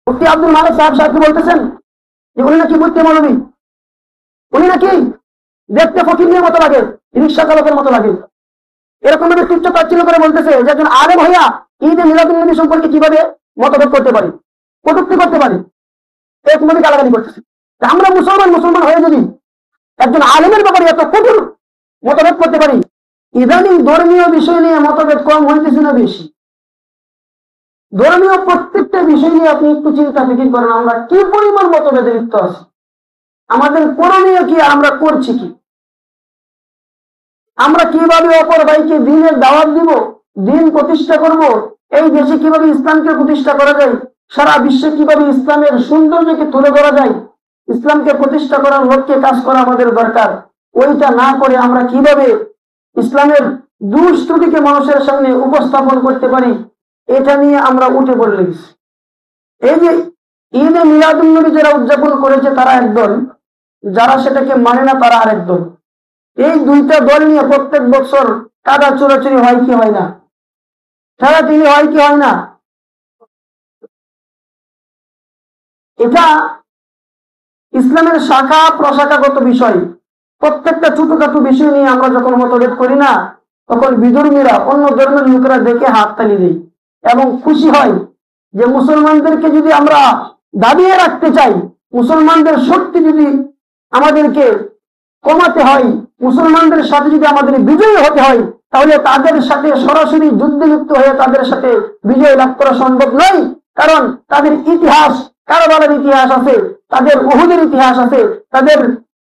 মুফতি আব্দুল মালিক সাহেব বলতেছেন যে উনি নাকি বুঝতে মৌলবী, উনি নাকি দেখতে ফকিরের মতো লাগে, রিক্সা চালকের মতো লাগে। এরকম ভাবে তুচ্ছ তাচ্ছিল্য করে বলতেছে যে একজন আলেম হইয়া ঈদে মিলাদুন নবী সম্পর্কে কিভাবে মতভেদ করতে পারি, কটূক্তি করতে পারি, এরকম ভাবে গালাগালি করতেছে। আমরা মুসলমান হয়ে যদি একজন আলেমের ব্যাপারে এত কঠোর মতভেদ করতে পারি, ইদানিং ধর্মীয় বিষয় নিয়ে মতভেদ কম হইতেছে না বেশি? ধর্মীয় প্রত্যেকটা বিষয় নিয়ে আপনি একটু চিন্তা ফিকির করেন, আমরা কি পরিমাণ মতভেদে লিপ্ত আছি, আমাদের করণীয় কি, আমরা করছি কি, আমরা কিভাবে অপর ভাইকে দিনের দাওয়াত দিব, দিন প্রতিষ্ঠা করব, এই দেশে কিভাবে ইসলামকে প্রতিষ্ঠা করা যায়, সারা বিশ্বে কিভাবে ইসলামের সৌন্দর্যকে তুলে ধরা যায়, ইসলামকে প্রতিষ্ঠা করার লক্ষ্যে কাজ করা আমাদের দরকার। ওইটা না করে আমরা কিভাবে ইসলামের দুষ্ত্রুটিকে মানুষের সামনে উপস্থাপন করতে পারি, এটা নিয়ে আমরা উঠে পড়ে লেগেছি। এই যে ঈদে মিলাদুন নবী যারা উদযাপন করেছে তারা একদল, যারা সেটাকে মানে না তারা আরেক দল। এই দুইটা দল নিয়ে প্রত্যেক বছর কাদা চোরাচুরি হয় কি হয় না, ঠেলাঠেলি হয় কি হয় না? এটা ইসলামের শাখা প্রশাখাগত বিষয়। প্রত্যেকটা ছোটখাটো বিষয় নিয়ে আমরা যখন মতভেদ করি না, তখন বিধর্মীরা, অন্য ধর্মের লোকেরা দেখে হাততালি দেয় এবং খুশি হয় যে মুসলমানদেরকে যদি আমরা দাবিয়ে রাখতে চাই, মুসলমানদের শক্তি যদি আমাদেরকে কমাতে হয়, মুসলমানদের সাথে যদি আমাদের বিজয়ী হতে হয়, তাহলে তাদের সাথে সরাসরি যুদ্ধে লিপ্ত হয়ে তাদের সাথে বিজয় লাভ করা সম্ভব নয়। কারণ তাদের ইতিহাস, কারবালার ইতিহাস আছে, তাদের উহুদের ইতিহাস আছে, তাদের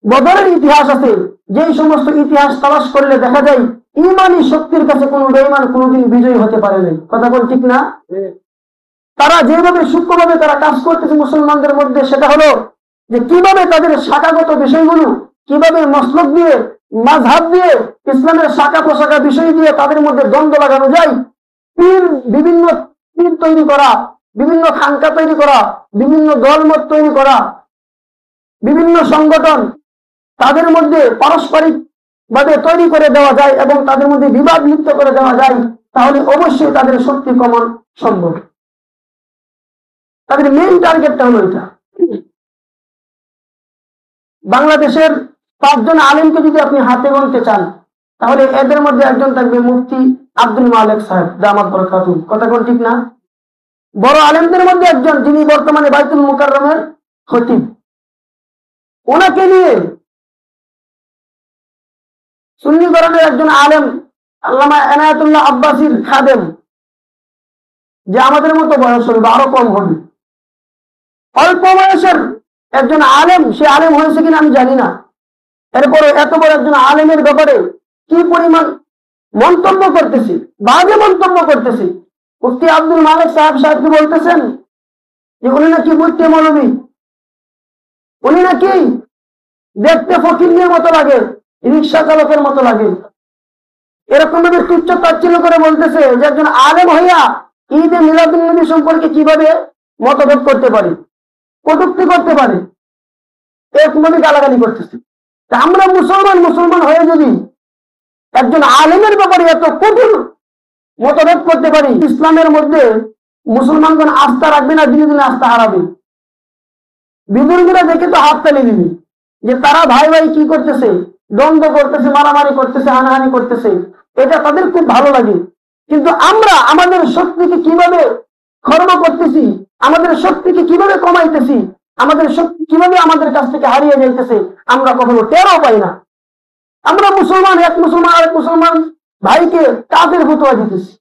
বদরের ইতিহাস আছে। যেই সমস্ত ইতিহাস তালাশ করলে দেখা যায় ইমানি শক্তির কাছে কোনো বেঈমান কোনোদিন বিজয়ী হতে পারে নাই। কথা বল ঠিক না? তারা যেভাবে সূক্ষ্মভাবে তারা কাজ করতেছে মুসলমানদের মধ্যে, সেটা হলো যে কিভাবে তাদের শাখাগত বিষয়গুলো, কিভাবে মসলক দিয়ে, মাযহাব দিয়ে, ইসলামের শাখা প্রশাখা বিষয় দিয়ে তাদের মধ্যে দ্বন্দ্ব লাগানো যায়। বিভিন্ন পীর তৈরি করা, বিভিন্ন খানকা তৈরি করা, বিভিন্ন দলমত তৈরি করা, বিভিন্ন সংগঠন তাদের মধ্যে পারস্পরিক ভাবে তৈরি করে দেওয়া যায় এবং তাদের মধ্যে বিবাদ লিপ্ত করে দেওয়া যায়, তাহলে অবশ্যই তাদের শক্তি কমন সম্ভব। তাদের মেইন টার্গেটটা হলো এটা। বাংলাদেশের 5 জন আলেমকে যদি আপনি হাতে গুনতে চান, তাহলে এদের মধ্যে একজন থাকবে মুফতি আব্দুল মালিক সাহেব দামাত বরকাতুহু। কথা কোন ঠিক না? বড় আলেমদের মধ্যে একজন, যিনি বর্তমানে বাইতুল মুকাররমের খতিব। ওনাকে নিয়ে সুন্নি ধরনের একজন আলেম আল্লামা এনায়েতুল্লাহ আব্বাসীর খাদেম, যে আমাদের মতো বয়স হবে, আরো কম হবে, অল্প বয়সের একজন আলেম, সে আলেম হয়েছে কিনা আমি জানি না, এরপরে এত বড় একজন আলেমের ব্যাপারে কি পরিমাণ মন্তব্য করতেছি, বাজে মন্তব্য করতেছি। মুফতি আব্দুল মালিক সাহেবকে বলতেছেন যে উনি নাকি বুঝতে মৌলবী, উনি নাকি দেখতে ফকিরের মতো লাগে, রিক্সা চালকের মতো লাগে। এরকম ভাবে তুচ্ছ তাচ্ছিল্য করে বলতেছে যে একজন আলেম হইয়া ঈদে মিলাদুন নবী সম্পর্কে কিভাবে মতভেদ করতে পারি, কটূক্তি করতে পারি, এরকম ভাবে গালাগালি করতেছে। আমরা মুসলমান হয়ে যদি একজন আলেমের ব্যাপারে এত কঠোর মতভেদ করতে পারি, ইসলামের মধ্যে মুসলমানগণ আস্থা রাখবে না, দিনে দিনে আস্থা হারাবে। বিধর্মীরা দেখে তো হাততালি দিবি যে তারা ভাই ভাই কি করতেছে, দ্বন্দ্ব করতেছে, মারামারি করতেছে, হানাহানি করতেছে, এটা তাদের খুব ভালো লাগে। কিন্তু আমরা আমাদের শক্তিকে কিভাবে খর্ব করতেছি, আমাদের শক্তিকে কিভাবে কমাইতেছি, আমাদের শক্তি কিভাবে আমাদের কাছ থেকে হারিয়ে যাইতেছে, আমরা কখনো টেরও পাই না। আমরা মুসলমান, এক মুসলমান আরেক মুসলমান ভাইকে কাফের ফতোয়া দিতেছি,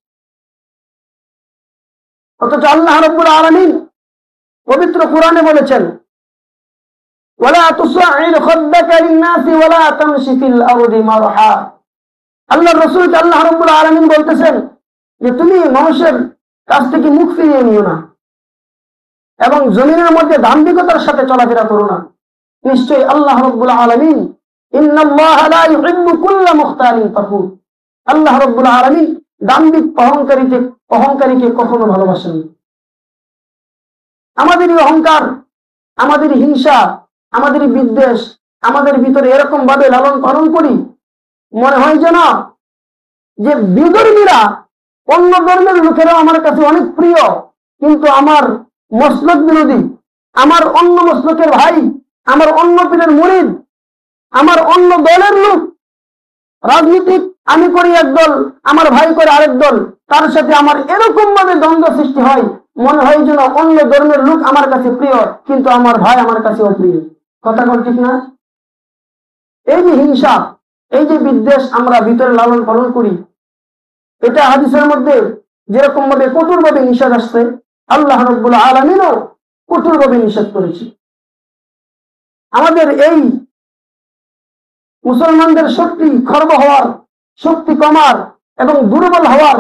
অথচ আল্লাহ রাব্বুল আলামিন পবিত্র কোরআনে বলেছেন, ওয়ালা তুসাইর খাদ্দাকা লিন-নাসি ওয়ালা তামশি ফিল আরদি মারহা। আল্লাহর রাসূলকে আল্লাহ রাব্বুল আলামিন বলতেছেন যে তুমি মানুষের কাছ থেকে মুখ ফিরিয়ে নিও না এবং জমিনের মধ্যে দাম্ভিকতার সাথে চলাফেরা করো না। নিশ্চয়ই আল্লাহ রাব্বুল আলামিন ইন্নাল্লাহা লা ইউহিব্বু কুল্লা মুখতালিন ফাখুর, আল্লাহ রাব্বুল আলামিন দাম্ভিক অহংকারীকে কখনো ভালোবাসেন না। আমাদের অহংকার, আমাদের হিংসা, আমাদের বিদ্বেষ আমাদের ভিতরে এরকম ভাবে লালন পালন করি, মনে হয় যেন যে বিধর্মীরা, অন্য ধর্মের লোকেরা আমার কাছে অনেক প্রিয়, কিন্তু আমার মসলক বিরোধী, আমার অন্য মসলকের ভাই, আমার অন্য পীরের মুরিদ, আমার অন্য দলের লোক, রাজনীতিক আমি করি এক দল, আমার ভাই করে আরেক দল, তার সাথে আমার এরকম ভাবে দ্বন্দ্ব সৃষ্টি হয়, মনে হয় যেন অন্য ধর্মের লোক আমার কাছে প্রিয় কিন্তু আমার ভাই আমার কাছে অপ্রিয়। কথা বল ঠিক না? এই যে হিংসা, এই যে বিদ্বেষ আমরা ভিতরে লালন পালন করি, এটা হাদিসের মধ্যে যেরকম ভাবে কঠোর ভাবে নিষেধ আসছে, আল্লাহ রাব্বুল আলামিনও কঠোর ভাবে নিষেধ করেছে। আমাদের এই মুসলমানদের শক্তি খর্ব হওয়ার, শক্তি কমার এবং দুর্বল হওয়ার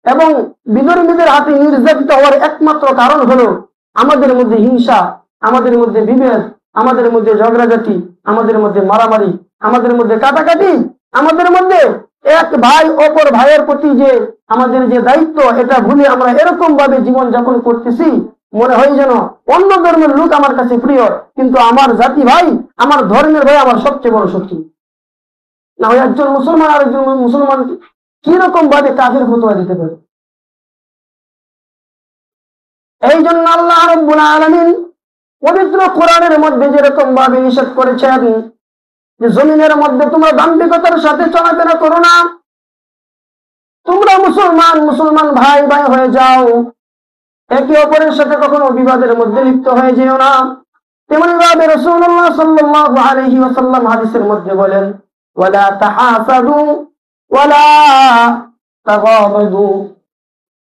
এবং বিধর্মীদের হাতে নির্যাতিত হওয়ার একমাত্র কারণ হলো আমাদের মধ্যে হিংসা, আমাদের মধ্যে বিভেদ, আমাদের মধ্যে ঝগড়াঝাটি, আমাদের মধ্যে মারামারি, আমাদের মধ্যে কাটাকাটি, আমাদের মধ্যে এক ভাই অপর ভাইয়ের প্রতি যে আমাদের যে দায়িত্ব, এটা ভুলে আমরা এরকম ভাবে জীবন যাপন করতেছি, মনে হয় যেন অন্য ধর্মের লোক আমার কাছে প্রিয় কিন্তু আমার জাতি ভাই, আমার ধর্মের ভাই আমার সবচেয়ে বড় শত্রু। না হয় একজন মুসলমান আর একজন মুসলমান কিরকম ভাবে কাফের ফতোয়া দিতে পারে? এই জন্য আল্লাহ রাব্বুল আলামিন পবিত্র কোরআনের মধ্যে যেরকম ভাবে নিষেধ করেছেন যে জমিনের মধ্যে তোমরা দাম্ভিকতার সাথে চলাফেরা করো না, তোমরা মুসলমান ভাই ভাই হয়ে যাও, একে অপরের সাথে কখনো বিবাদের মধ্যে লিপ্ত হয়ে যেও না। তেমনি ভাবে রাসূলুল্লাহ সাল্লাল্লাহু আলাইহি ওয়াসাল্লাম হাদিসের মধ্যে বলেন, ওয়ালা তাহাসাদু ওয়ালা তাগাদাু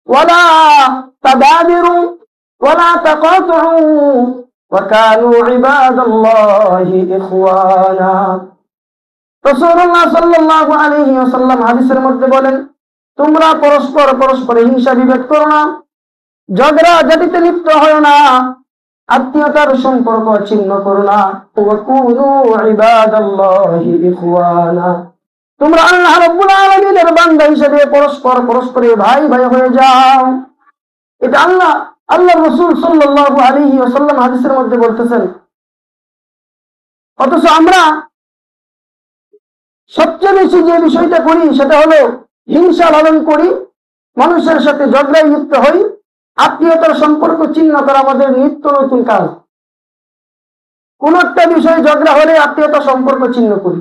ওয়ালা তাদাবিরু ওয়ালা তাকাতুউ ওয়া কানু ইবাদাল্লাহি ইখওয়ানা। রাসূলুল্লাহ সাল্লাল্লাহু আলাইহি ওয়াসাল্লাম হাদিসের মধ্যে বলেন, তোমরা পরস্পর হিংসা বিভেদ করো না, ঝগড়া ঝাঁটিতে লিপ্ত হয় না, আত্মীয়তার সম্পর্ক ছিন্ন করো না, ওয়া কুনু ইবাদাল্লাহি ইখওয়ানা। তোমরা আল্লাহ রাব্বুল আলামিনের বান্দা হিসেবে পরস্পরে ভাই ভাই হয়ে যাও। এটা আল্লাহ রাসূল সাল্লাল্লাহু আলাইহি ওয়াসাল্লাম হাদিসের মধ্যে বলতেছেন। অথচ আমরা সবচেয়ে বেশি যে বিষয়টা করি সেটা হলো হিংসা লালন করি, মানুষের সাথে ঝগড়ায় লিপ্ত হই, আত্মীয়তার সম্পর্ক ছিন্ন করা আমাদের নিত্য নতুন কাজ। কোন একটা বিষয়ে ঝগড়া হলে আত্মীয়তা সম্পর্ক ছিন্ন করি।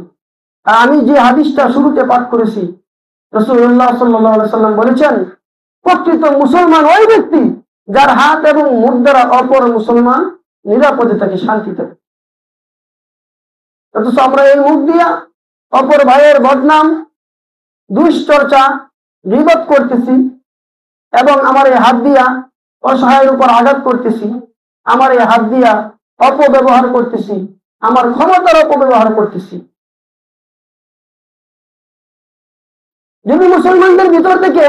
আর আমি যে হাদিসটা শুরুতে পাঠ করেছি, রাসূলুল্লাহ সাল্লাল্লাহু আলাইহি ওয়াসাল্লাম বলেছেন, প্রকৃত মুসলমান ওই ব্যক্তি যার হাত এবং মুখ দ্বারা অপর মুসলমান নিরাপদে থাকে, শান্তিতে। অথচ আমরা এই মুখ দিয়া অপর ভাইয়ের বদনাম, দুশ্চর্চা, গীবত করতেছি এবং আমার এই হাত দিয়া অসহায়ের উপর আঘাত করতেছি, আমার এই হাত দিয়া অপব্যবহার করতেছি, আমার ক্ষমতার অপব্যবহার করতেছি। যদি মুসলমানদের ভিতর থেকে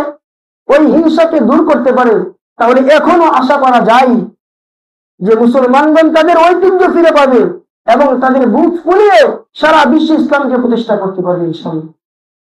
ওই হিংসাকে দূর করতে পারে, তাহলে এখনো আশা করা যায় যে মুসলমানগণ তাদের ঐতিহ্য ফিরে পাবে এবং তাদের বুক ফুলিয়ে সারা বিশ্বে ইসলামকে প্রতিষ্ঠা করতে পারবে ইনশাআল্লাহ।